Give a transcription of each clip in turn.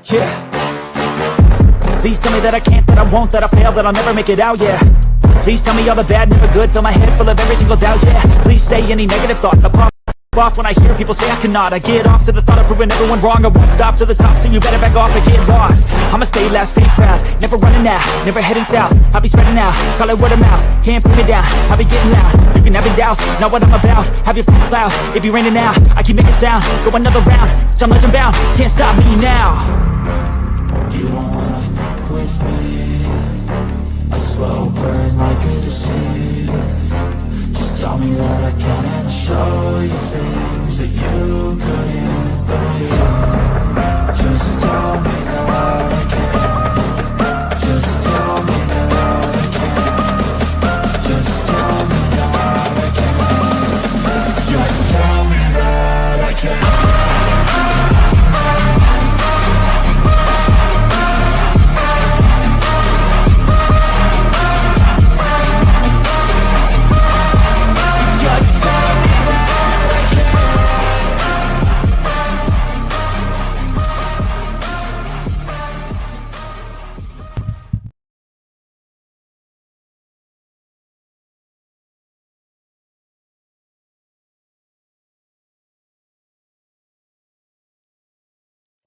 Yeah. Please tell me that I can't, that I won't, that I fail, that I'll never make it out, yeah. Please tell me all the bad, never good, fill my head full of every single doubt, yeah. Please say any negative thoughts, I pop off when I hear people say I cannot. I get off to the thought of proving everyone wrong. I won't stop to the top, so you better back off and get lost. I'ma stay loud, stay proud, never running out, never heading south. I'll be spreading out, call it word of mouth, can't put me down, I'll be getting loud. You can have it doubts, not what I'm about. Have your f***ing clouds, it be raining now. I keep making sound, go another round. I'm legend bound, can't stop me now. You don't wanna fuck with me, a slow burn like a disease. Just tell me that I can and show you things that you couldn't believe. Just tell me that I can. Just tell me that I can. Just tell me that I can. Just tell me that I can.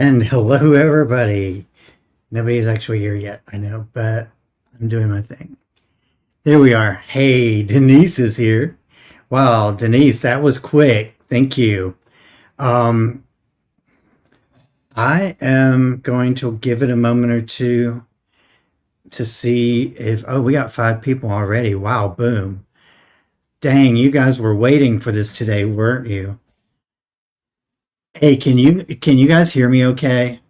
And hello, everybody. Nobody's actually here yet, I know, but I'm doing my thing. There we are. Hey, Denise is here. Wow, Denise, that was quick. Thank you. I am going to give it a moment or two to see if, oh, we got 5 people already. Wow, boom. Dang, you guys were waiting for this today, weren't you? Hey, can you guys hear me okay?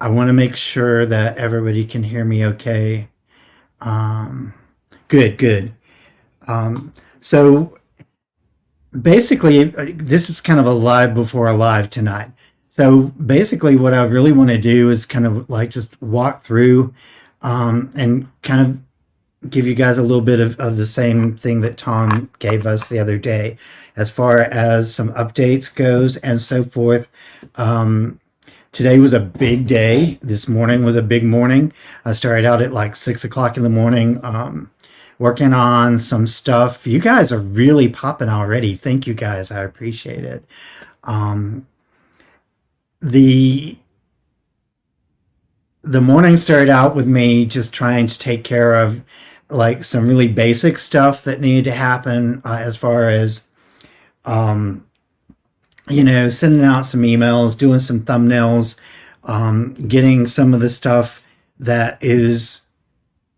I want to make sure that everybody can hear me okay. Good, good. So basically, this is kind of a live before a live tonight. So basically, what I really want to do is kind of like just walk through and kind of give you guys a little bit of the same thing that Tom gave us the other day as far as some updates goes and so forth. Today was a big day. This morning was a big morning. I started out at like 6 o'clock in the morning working on some stuff. You guys are really popping already. Thank you guys. I appreciate it. The morning started out with me just trying to take care of like some really basic stuff that needed to happen as far as sending out some emails, doing some thumbnails, getting some of the stuff that is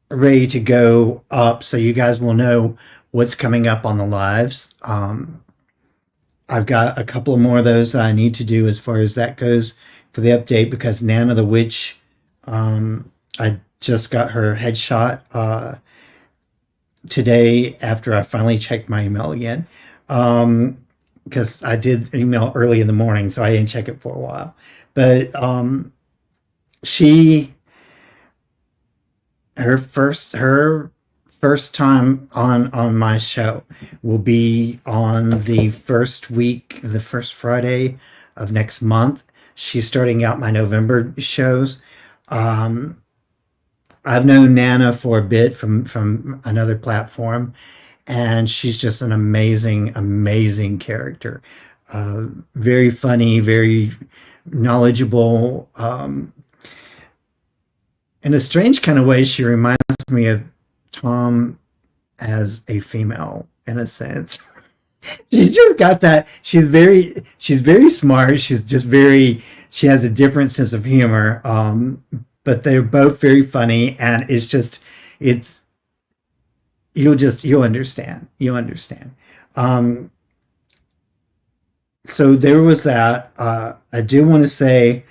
ready to go up so you guys will know what's coming up on the lives. I've got a couple more of those that I need to do as far as that goes for the update, because Nana the Witch, I just got her headshot today after I finally checked my email again. Because I did email early in the morning, so I didn't check it for a while. But her first time on my show will be on the first Friday of next month. She's starting out my November shows. I've known Nana for a bit from another platform, and she's just an amazing character. Very funny, very knowledgeable. In a strange kind of way, she reminds me of Tom as a female, in a sense. She's just got that. She's very smart. She has a different sense of humor. But they're both very funny, and you'll understand. So there was that. I do want to say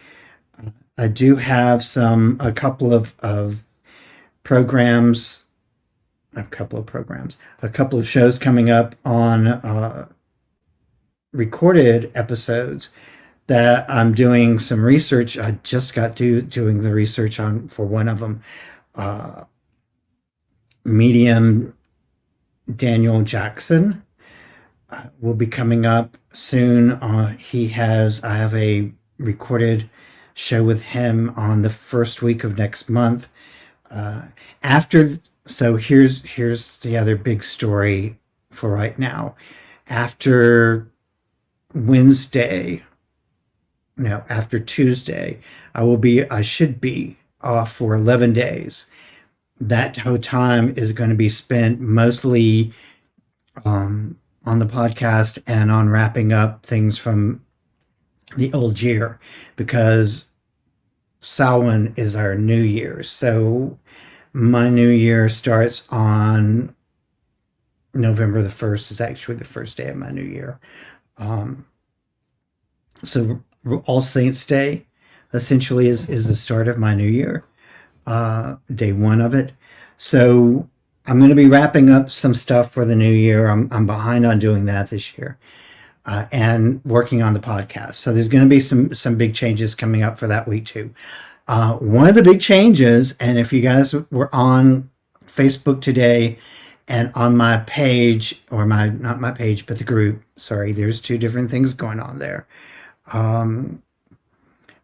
I do have a couple of programs, a couple of shows coming up on recorded episodes that I'm doing some research. I just got to doing the research on for one of them. Medium Daniel Jackson will be coming up soon. I have a recorded show with him on the first week of next month. After, so here's the other big story for right now. After Wednesday, no, after Tuesday, I should be off for 11 days. That whole time is going to be spent mostly on the podcast and on wrapping up things from the old year, because Samhain is our new year. So my new year starts on November the 1st. Is actually the first day of my new year. So All Saints Day essentially is the start of my new year, day one of it. So I'm going to be wrapping up some stuff for the new year. I'm behind on doing that this year, and working on the podcast. So there's going to be some big changes coming up for that week too. One of the big changes, and if you guys were on Facebook today and on my page, or not my page, but the group, sorry, there's two different things going on there.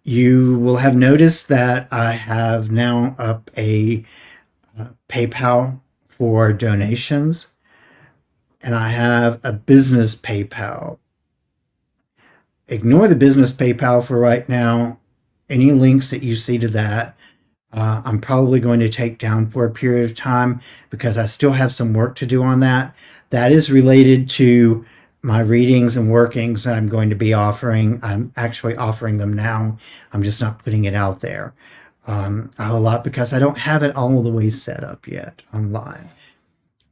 You will have noticed that I have now up a PayPal for donations, and I have a business PayPal. Ignore the business PayPal for right now. Any links that you see to that, I'm probably going to take down for a period of time, because I still have some work to do on that. That is related to my readings and workings that I'm going to be offering. I'm actually offering them now. I'm just not putting it out there a whole lot, because I don't have it all the way set up yet online.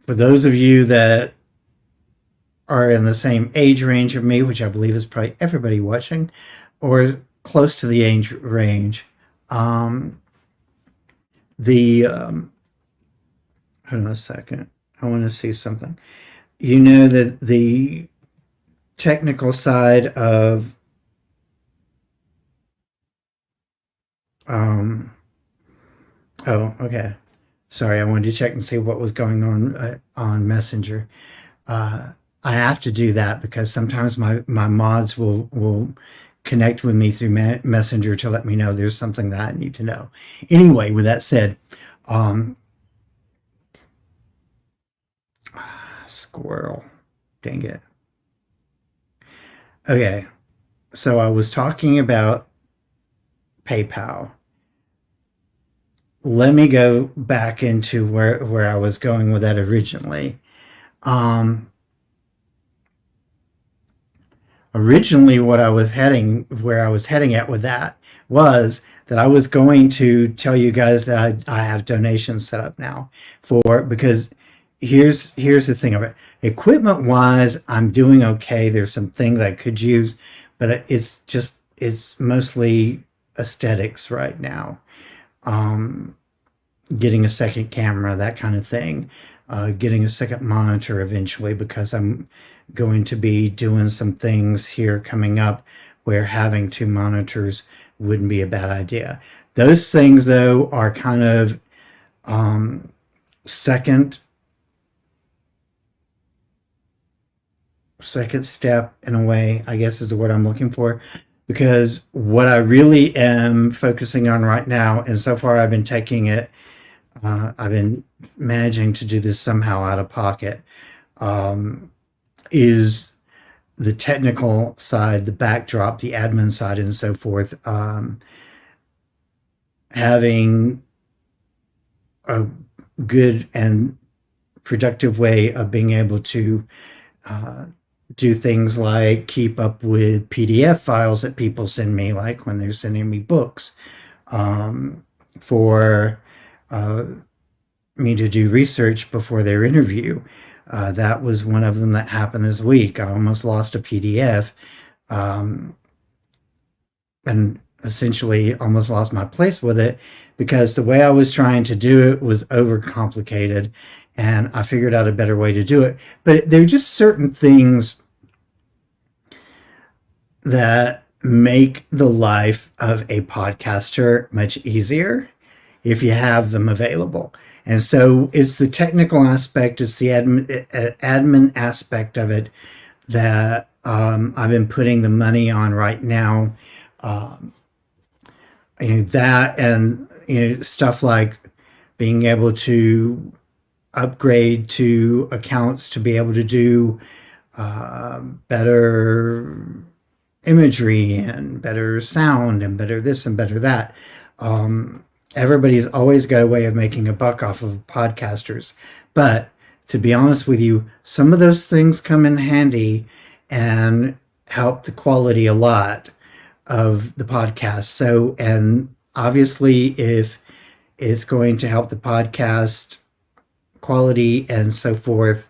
For those of you that are in the same age range of me, which I believe is probably everybody watching, or close to the age range, hold on a second. I want to see something. You know that the technical side of oh, okay. Sorry, I wanted to check and see what was going on Messenger. I have to do that because sometimes my mods will connect with me through Messenger to let me know there's something that I need to know. Anyway, with that said, squirrel, dang it. Okay, so I was talking about PayPal. Let me go back into where I was going with that originally. Originally, where I was heading at with that was that I was going to tell you guys that I have donations set up now because here's the thing of it. Equipment wise, I'm doing okay. There's some things I could use, but it's mostly aesthetics right now. Getting a second camera, that kind of thing. Getting a second monitor eventually, because I'm going to be doing some things here coming up where having two monitors wouldn't be a bad idea. Those things, though, are kind of second step in a way, I guess is the word I'm looking for, because what I really am focusing on right now, and so far I've been taking it, I've been managing to do this somehow out of pocket, is the technical side, the backdrop, the admin side, and so forth. Having a good and productive way of being able to do things like keep up with PDF files that people send me, like when they're sending me books, for me to do research before their interview. That was one of them that happened this week. I almost lost a PDF, and essentially almost lost my place with it, because the way I was trying to do it was overcomplicated, and I figured out a better way to do it. But there are just certain things that make the life of a podcaster much easier. if you have them available. And so it's the technical aspect, it's the admin aspect of it that I've been putting the money on right now. That and stuff like being able to upgrade to accounts to be able to do better imagery and better sound and better this and better that. Everybody's always got a way of making a buck off of podcasters. But to be honest with you, some of those things come in handy and help the quality a lot of the podcast. So, and obviously, if it's going to help the podcast quality and so forth,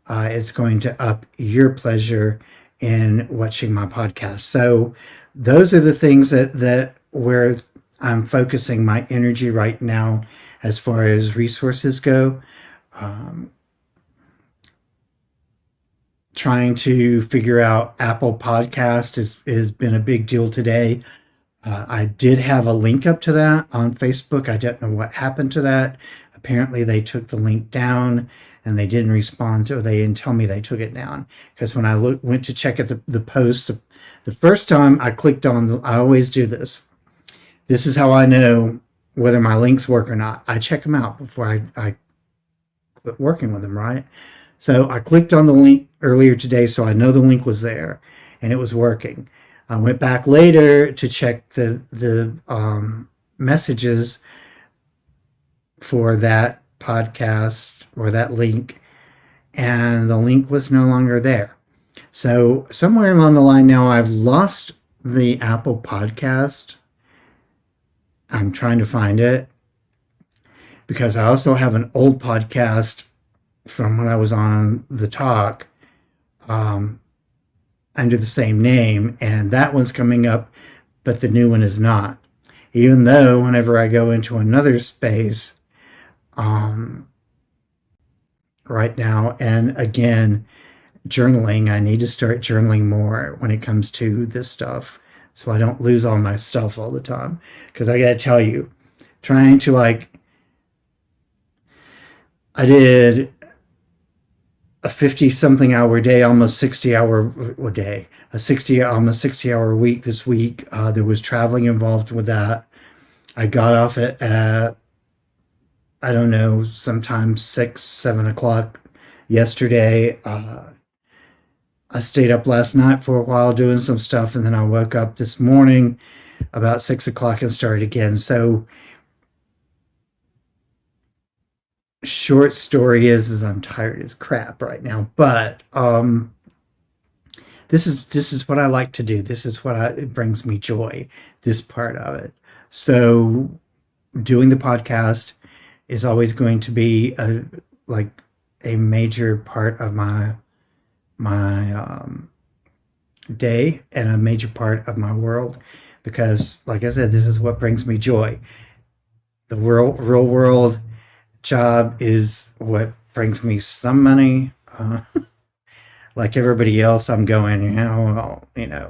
it's going to up your pleasure in watching my podcast. So those are the things that where I'm focusing my energy right now as far as resources go. Trying to figure out Apple Podcast has been a big deal today. I did have a link up to that on Facebook. I don't know what happened to that. Apparently they took the link down and they didn't respond to, or they didn't tell me they took it down. Because when I went to check at the post, the first time I clicked on, I always do this. This is how I know whether my links work or not. I check them out before I quit working with them, right? So I clicked on the link earlier today, so I know the link was there and it was working. I went back later to check the messages for that podcast or that link, and the link was no longer there. So somewhere along the line now, I've lost the Apple Podcast. I'm trying to find it because I also have an old podcast from when I was on The Talk under the same name, and that one's coming up, but the new one is not. Even though whenever I go into another space right now, and again, journaling, I need to start journaling more when it comes to this stuff so I don't lose all my stuff all the time. Because I gotta tell you, trying to I did a 50-something hour day, almost 60-hour day, almost 60-hour week this week. There was traveling involved with that. I got off at I don't know, sometimes 6, 7 o'clock yesterday. I stayed up last night for a while doing some stuff, and then I woke up this morning about 6 o'clock and started again. So short story is I'm tired as crap right now, but this is what I like to do. This is what it brings me joy, this part of it. So doing the podcast is always going to be a major part of my day and a major part of my world, because like I said, this is what brings me joy. The real world job is what brings me some money. Like everybody else, I'm going,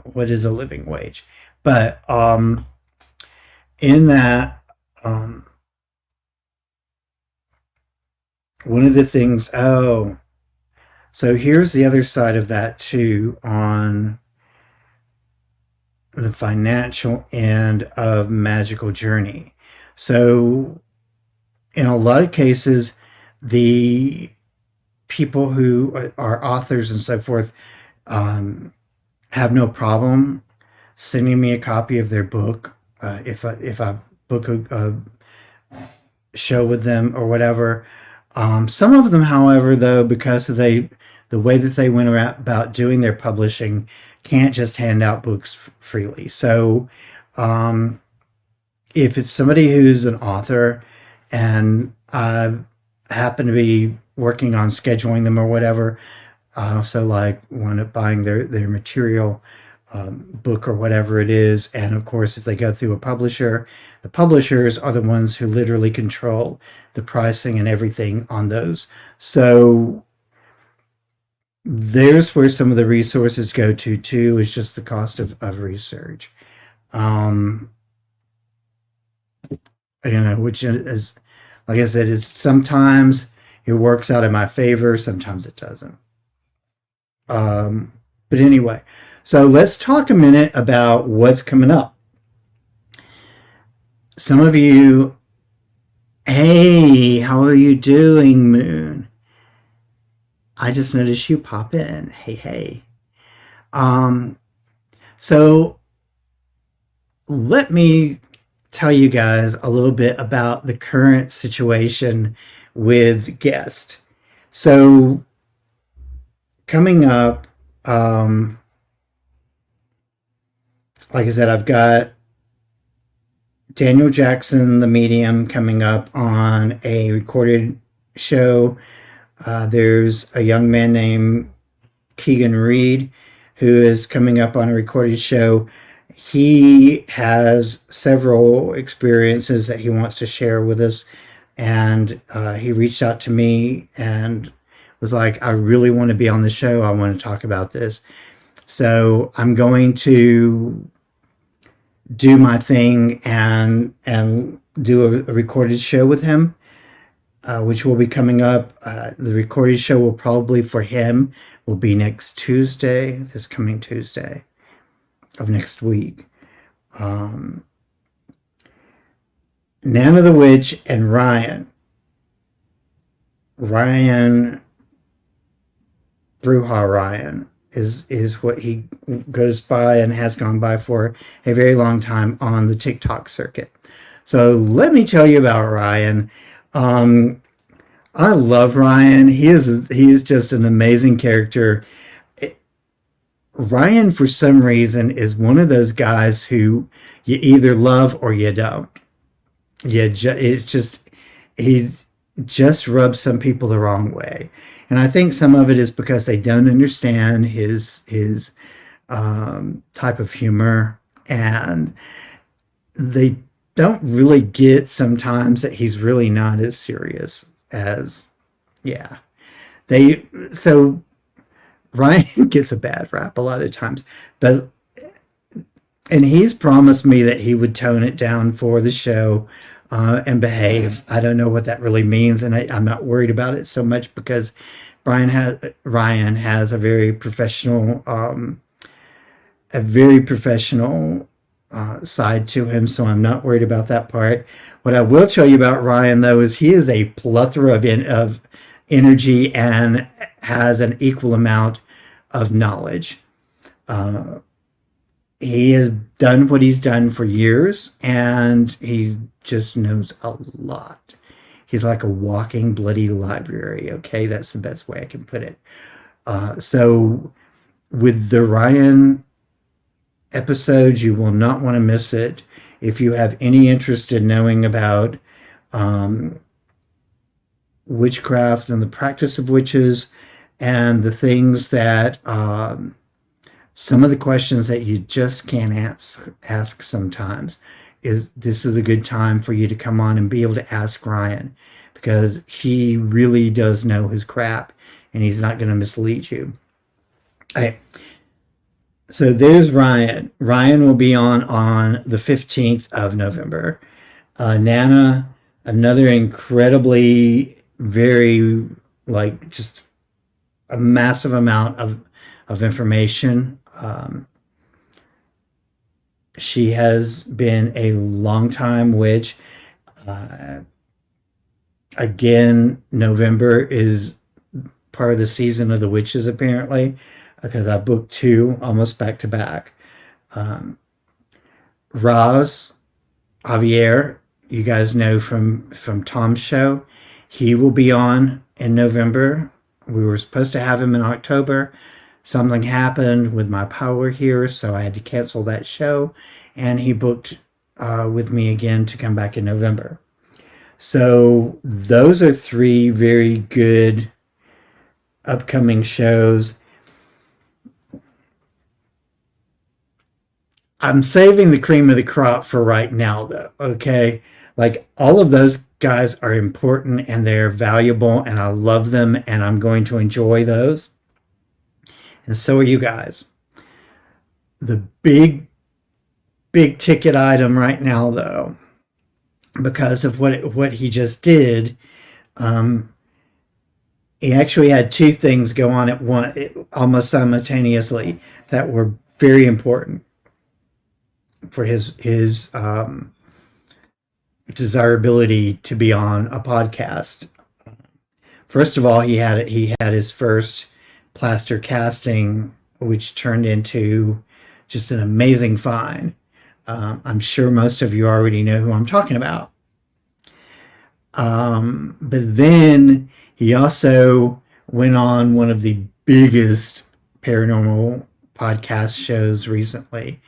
what is a living wage? But in that, one of the things, so here's the other side of that too, on the financial end of Magical Journey. So in a lot of cases, the people who are authors and so forth have no problem sending me a copy of their book if I book a show with them or whatever. Some of them, however, though, because of the way that they went about doing their publishing, can't just hand out books freely. So if it's somebody who's an author and I happen to be working on scheduling them or whatever, I also wind up buying their material, book or whatever it is. And of course, if they go through a publisher, the publishers are the ones who literally control the pricing and everything on those. So there's where some of the resources go to too, is just the cost of research. which is, like I said, is sometimes it works out in my favor, sometimes it doesn't. But anyway, so let's talk a minute about what's coming up. Some of you, hey, how are you doing, Moon? I just noticed you pop in. Hey. So let me tell you guys a little bit about the current situation with guest. So coming up, like I said, I've got Daniel Jackson, the medium, coming up on a recorded show. There's a young man named Keegan Reed who is coming up on a recorded show. He has several experiences that he wants to share with us. And he reached out to me and was like, I really want to be on the show. I want to talk about this. So I'm going to do my thing and do a recorded show with him, which will be coming up. The recorded show will probably for him will be next Tuesday, this coming Tuesday of next week. Nana the Witch and Ryan Bruja Ryan is what he goes by and has gone by for a very long time on the TikTok circuit. So let me tell you about Ryan. I love Ryan. He is just an amazing character. Ryan, for some reason, is one of those guys who you either love or you don't. It's just, he just rubs some people the wrong way. And I think some of it is because they don't understand his type of humor, and they don't really get sometimes that he's really not as serious as, so Ryan gets a bad rap a lot of times, and he's promised me that he would tone it down for the show and behave. I don't know what that really means, and I'm not worried about it so much because Ryan has a very professional side to him, so I'm not worried about that part. What I will tell you about Ryan, though, is he is a plethora of energy and has an equal amount of knowledge. He has done what he's done for years, and he just knows a lot. He's like a walking bloody library. Okay, that's the best way I can put it. So with the Ryan episodes, you will not want to miss it. If you have any interest in knowing about witchcraft and the practice of witches and the things that some of the questions that you just can't ask sometimes, this is a good time for you to come on and be able to ask Ryan, because he really does know his crap and he's not going to mislead you. Okay. So there's Ryan. Ryan will be on the 15th of November. Nana, another incredibly, very, like, just a massive amount of information. She has been a long-time witch. Again, November is part of the season of the witches, apparently, because I booked 2 almost back to back. Roz Javier, you guys know from Tom's show, he will be on in November. We were supposed to have him in October. Something happened with my power here, so I had to cancel that show, and he booked with me again to come back in November. So those are 3 very good upcoming shows. I'm saving the cream of the crop for right now, though, okay? Like, all of those guys are important and they're valuable, and I love them, and I'm going to enjoy those. And so are you guys. The big ticket item right now, though, because of what he just did. He actually had two things go on at one almost simultaneously that were very important for his desirability to be on a podcast. First of all, he had his first plaster casting, which turned into just an amazing find. I'm sure most of you already know who I'm talking about. But then he also went on one of the biggest paranormal podcast shows recently,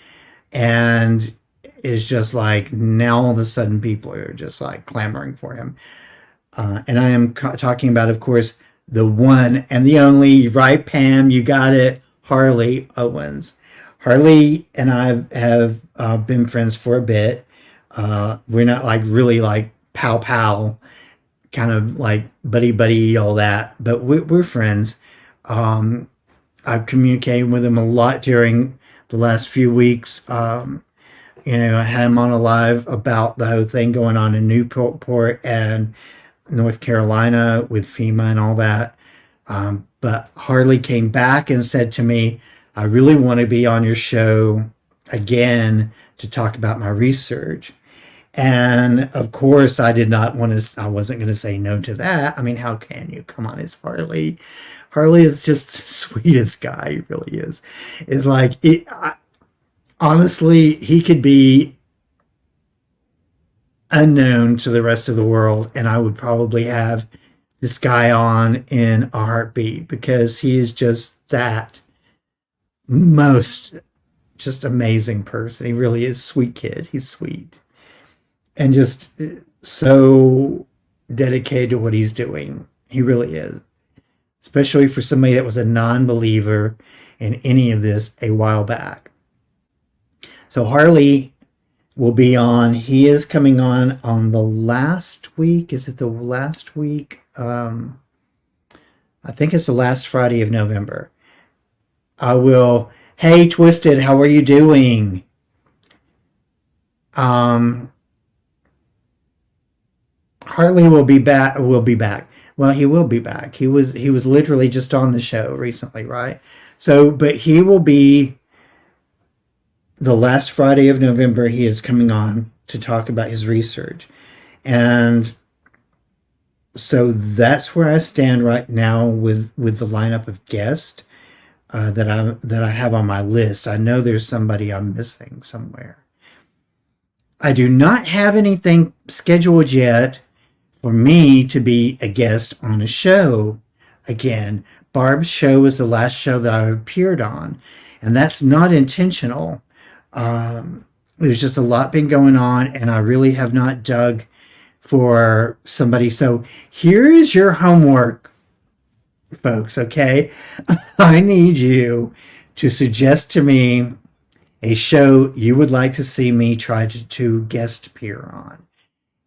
and is just like, now all of a sudden people are just like clamoring for him. And I am talking about, of course, the one and the only, right, Pam? You got it, Harley Owens. Harley and I have been friends for a bit. We're not like really like pal pal, kind of like buddy buddy, all that, but we're friends. I've communicated with him a lot during the last few weeks. You know, I had him on a live about the whole thing going on in Newport and North Carolina with FEMA and all that. But Harley came back and said to me, I really want to be on your show again to talk about my research. And of course, I wasn't going to say no to that. I mean, how can you? Come on, it's Harley. Harley is just the sweetest guy. He really is. It's like, honestly, he could be unknown to the rest of the world, and I would probably have this guy on in a heartbeat, because he is just that just amazing person. He really is. Sweet kid. He's sweet and just so dedicated to what he's doing. He really is, especially for somebody that was a non-believer in any of this a while back. So Harley will be on. He is coming on the last week. Is it the last week? I think it's the last Friday of November. Hey, Twisted, how are you doing? Hartley will be back. Well, he will be back. He was literally just on the show recently, right? So, but he will be the last Friday of November. He is coming on to talk about his research. And so that's where I stand right now with the lineup of guests that I have on my list. I know there's somebody I'm missing somewhere. I do not have anything scheduled yet for me to be a guest on a show again. Barb's show is the last show that I appeared on, and that's not intentional. There's just a lot been going on, and I really have not dug for somebody. So here is your homework, folks, okay? I need you to suggest to me a show you would like to see me try to guest appear on.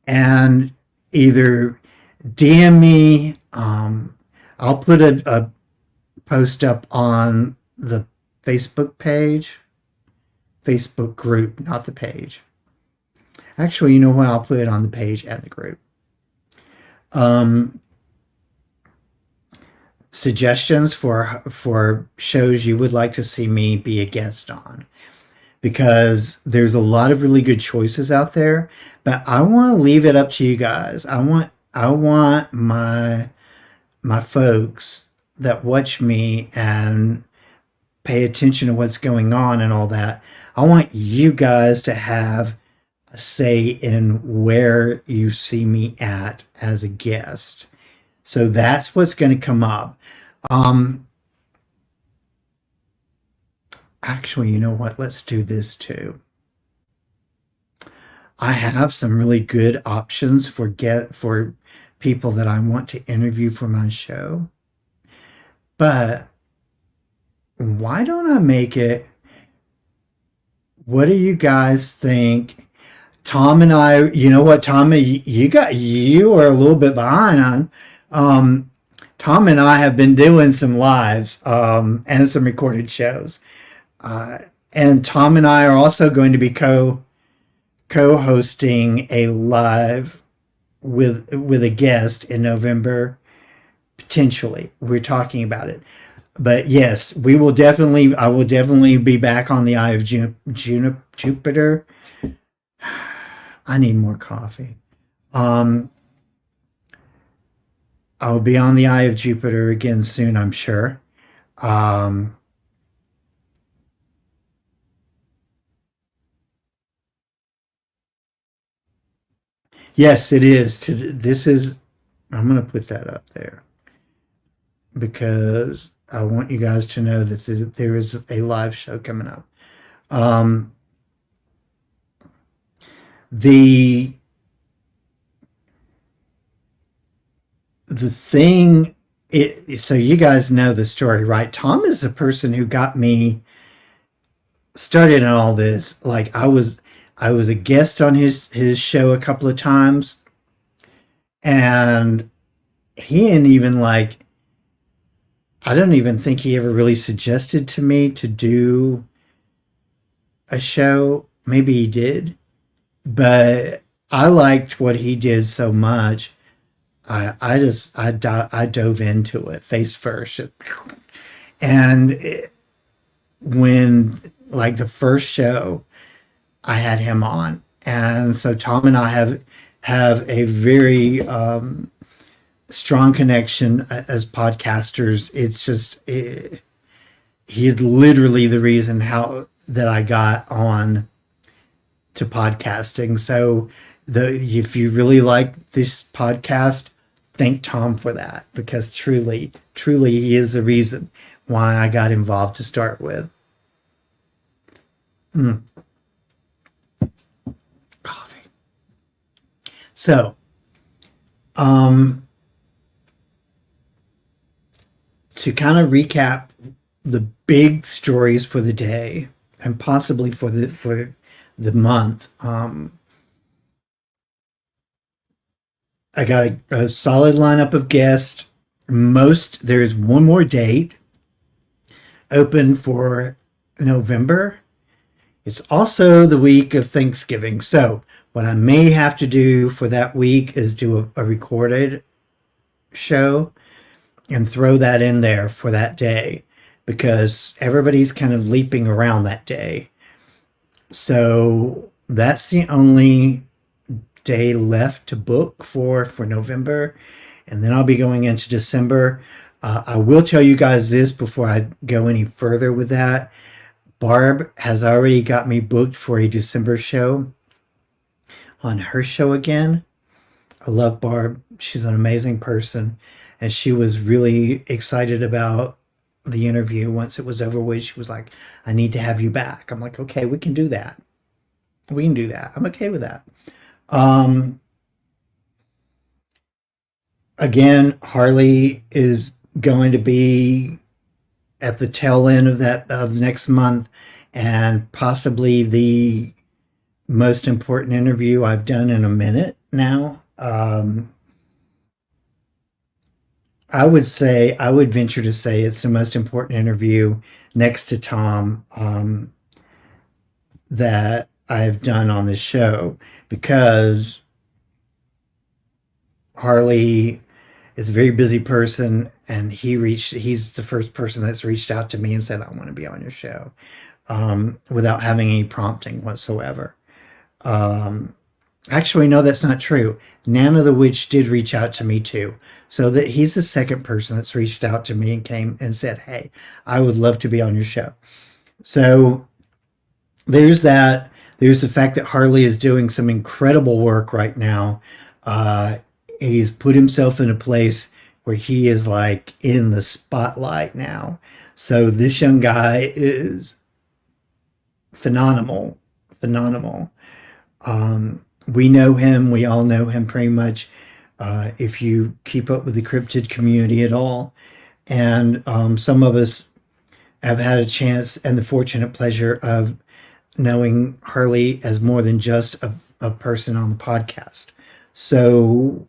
And either DM me, I'll put a post up on the Facebook page, Facebook group, not the page. Actually, you know what? I'll put it on the page and the group. Suggestions for shows you would like to see me be a guest on, because there's a lot of really good choices out there, but I want to leave it up to you guys. I want my folks that watch me and pay attention to what's going on and all that. I want you guys to have a say in where you see me at as a guest. So that's what's going to come up. Actually, you know what? Let's do this too. I have some really good options for people that I want to interview for my show. But why don't I make it? What do you guys think? Tom and I, you know what, Tom, you are a little bit behind on. Tom and I have been doing some lives and some recorded shows. And Tom and I are also going to be co-hosting a live with a guest in November. Potentially, we're talking about it. But yes, I will definitely be back on the Eye of Jupiter. I need more coffee. I'll be on the Eye of Jupiter again soon, I'm sure. Yes, it is. This is. I'm going to put that up there because I want you guys to know that there is a live show coming up. Um, the the thing so you guys know the story, right? Tom is the person who got me started in all this. Like I was a guest on his show a couple of times, and he didn't even like I don't even think he ever really suggested to me to do a show. Maybe he did, but I liked what he did so much. I dove into it face first, and when like the first show, I had him on, and so Tom and I have a very strong connection as podcasters. It's just he's literally the reason how that I got on to podcasting. So if you really like this podcast, thank Tom for that, because truly, truly, he is the reason why I got involved to start with. Coffee. So, to kind of recap the big stories for the day and possibly for the month, I got a solid lineup of guests. There's one more date open for November. It's also the week of Thanksgiving. So what I may have to do for that week is do a recorded show and throw that in there for that day, because everybody's kind of leaping around that day. So that's the only day left to book for November, and then I'll be going into December. I will tell you guys this before I go any further with that. Barb has already got me booked for a December show on her show again. I love Barb. She's an amazing person, and she was really excited about the interview. Once it was over with, she was like, I need to have you back. I'm like, okay, we can do that. We can do that. I'm okay with that. Again, Harley is going to be at the tail end of next month, and possibly the most important interview I've done in a minute now. I would venture to say it's the most important interview next to Tom that I've done on this show, because Harley is a very busy person, and he's the first person that's reached out to me and said, I want to be on your show, without having any prompting whatsoever. Actually, no, that's not true. Nana the Witch did reach out to me too. So that he's the second person that's reached out to me and came and said, hey, I would love to be on your show. So there's that. There's the fact that Harley is doing some incredible work right now. He's put himself in a place where he is like in the spotlight now. So this young guy is phenomenal. We know him. We all know him pretty much, if you keep up with the cryptid community at all. And some of us have had a chance and the fortunate pleasure of knowing Harley as more than just a person on the podcast. So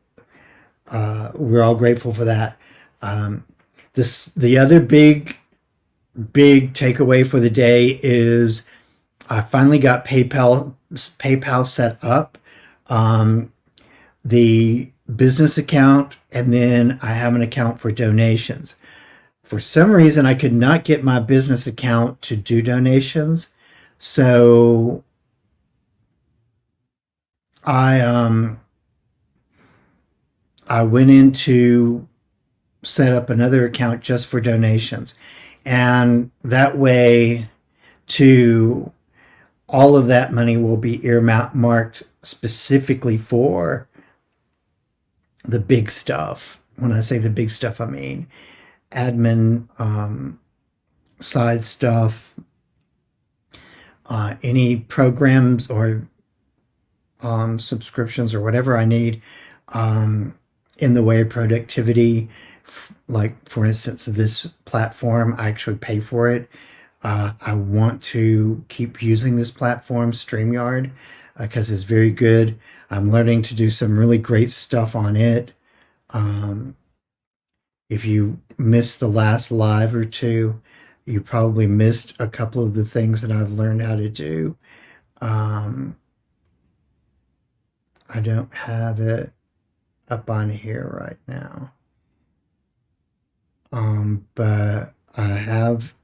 we're all grateful for that. The other big takeaway for the day is I finally got PayPal set up, the business account, and then I have an account for donations. For some reason, I could not get my business account to do donations, so I I went in to set up another account just for donations, and that way, to all of that money will be earmarked specifically for the big stuff. When I say the big stuff, I mean admin, side stuff, any programs or subscriptions or whatever I need in the way of productivity. Like, for instance, this platform, I actually pay for it. I want to keep using this platform, StreamYard, because it's very good. I'm learning to do some really great stuff on it. If you missed the last live or two, you probably missed a couple of the things that I've learned how to do. I don't have it up on here right now. But I have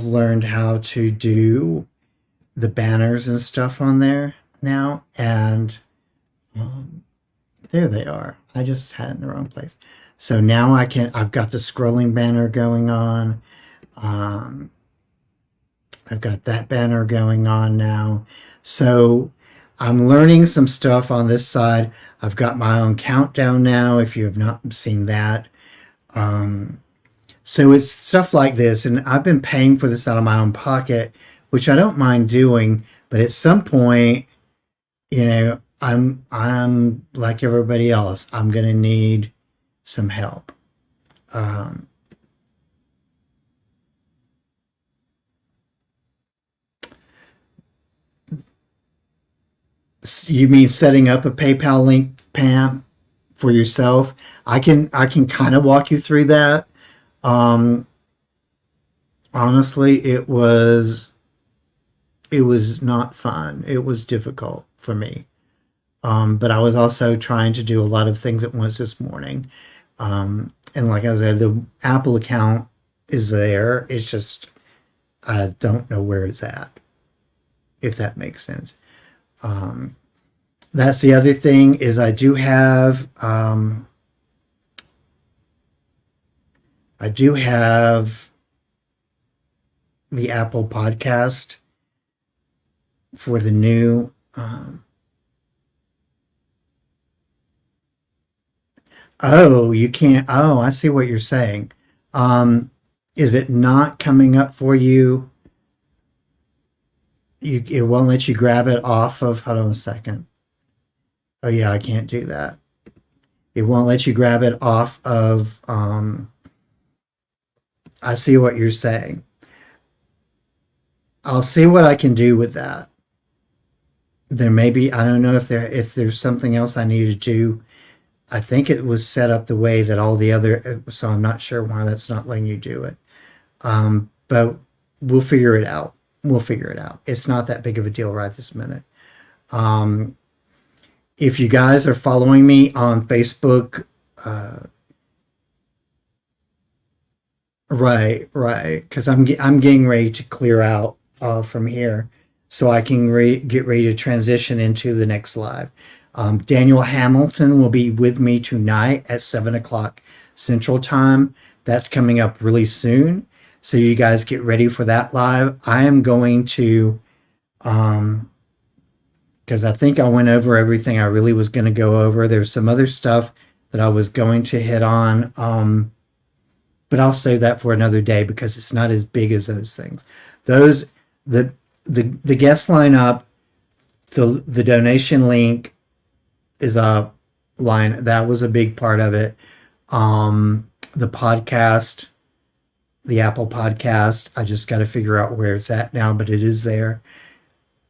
learned how to do the banners and stuff on there now, and there they are. I just had it in the wrong place. So now I've got the scrolling banner going on. I've got that banner going on now. So I'm learning some stuff on this side. I've got my own countdown now, if you have not seen that. So it's stuff like this, and I've been paying for this out of my own pocket, which I don't mind doing, but at some point, I'm like everybody else. I'm going to need some help. You mean setting up a PayPal link, Pam, for yourself? I can kind of walk you through that. Honestly, it was not fun. It was difficult for me. But I was also trying to do a lot of things at once this morning. And like I said, the Apple account is there. It's just, I don't know where it's at, if that makes sense. That's the other thing, is I do have the Apple Podcast for the new oh, you can't. Oh, I see what you're saying. Is it not coming up for you? It won't let you grab it off of, hold on a second. Oh yeah, I can't do that. It won't let you grab it off of, I see what you're saying. I'll see what I can do with that. There may be, I don't know if there's something else I need to do. I think it was set up the way that all the other, so I'm not sure why that's not letting you do it. But we'll figure it out. It's not that big of a deal right this minute. If you guys are following me on Facebook, right, because I'm getting ready to clear out from here, so I can get ready to transition into the next live. Daniel Hamilton will be with me tonight at 7:00 Central Time. That's coming up really soon, so you guys get ready for that live. I am going to, because I think I went over everything I really was going to go over. There's some other stuff that I was going to hit on, but I'll save that for another day because it's not as big as those things. The guest lineup, the donation link is a line that was a big part of it. The podcast, the Apple Podcast, I just got to figure out where it's at now, but it is there.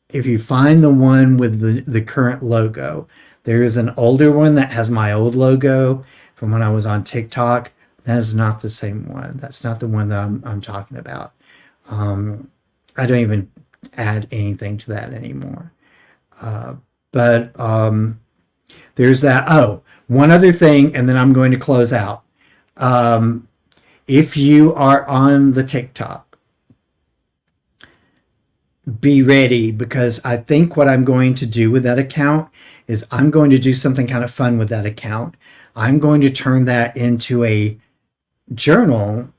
If you find the one with the current logo, there is an older one that has my old logo from when I was on TikTok. That is not the same one. That's not the one that I'm talking about. I don't even add anything to that anymore. But there's that. Oh, one other thing, and then I'm going to close out. If you are on the TikTok, be ready, because I think what I'm going to do with that account is I'm going to do something kind of fun with that account. I'm going to turn that into a journal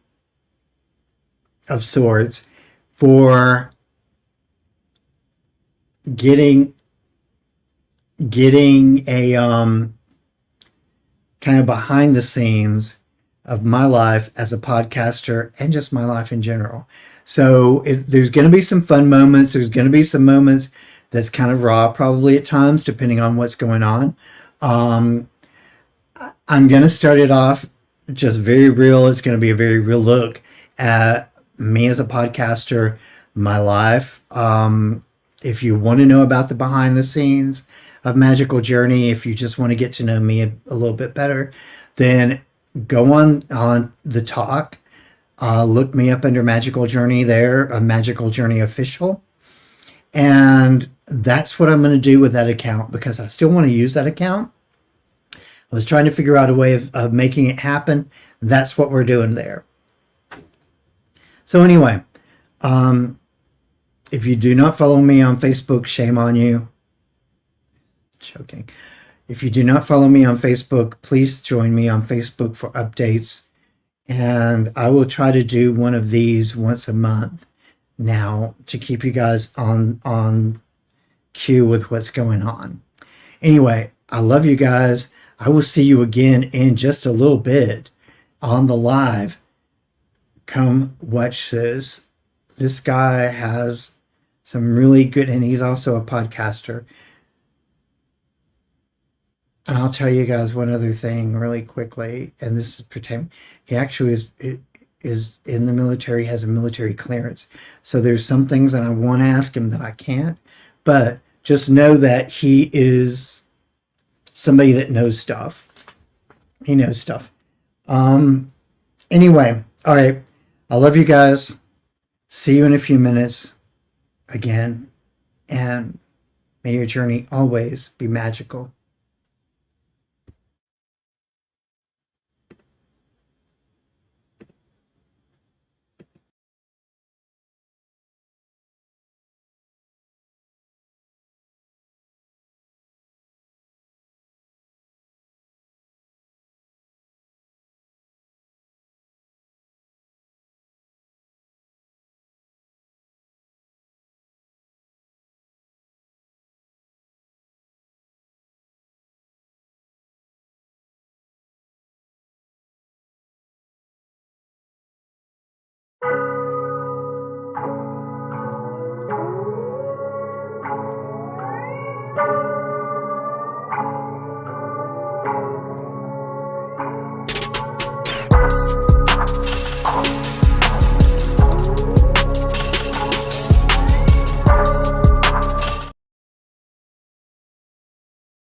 of sorts for getting a kind of behind the scenes of my life as a podcaster and just my life in general. So there's going to be some fun moments. There's going to be some moments that's kind of raw, probably at times, depending on what's going on. I'm going to start it off just very real. It's going to be a very real look at me as a podcaster, my life. If you want to know about the behind the scenes of Magical Journey, if you just want to get to know me a little bit better, then go on the talk. Look me up under Magical Journey there, a Magical Journey Official. And that's what I'm going to do with that account, because I still want to use that account. I was trying to figure out a way of making it happen. That's what we're doing there. So anyway, if you do not follow me on Facebook, shame on you. Joking. If you do not follow me on Facebook, please join me on Facebook for updates. And I will try to do one of these once a month now to keep you guys on cue with what's going on. Anyway, I love you guys. I will see you again in just a little bit on the live. Come watch this. This guy has some really good, and he's also a podcaster. And I'll tell you guys one other thing really quickly, and this is pretend. He actually is in the military, has a military clearance. So there's some things that I want to ask him that I can't, but just know that he is somebody that knows stuff. He knows stuff. Anyway, all right. I love you guys. See you in a few minutes again, and may your journey always be magical.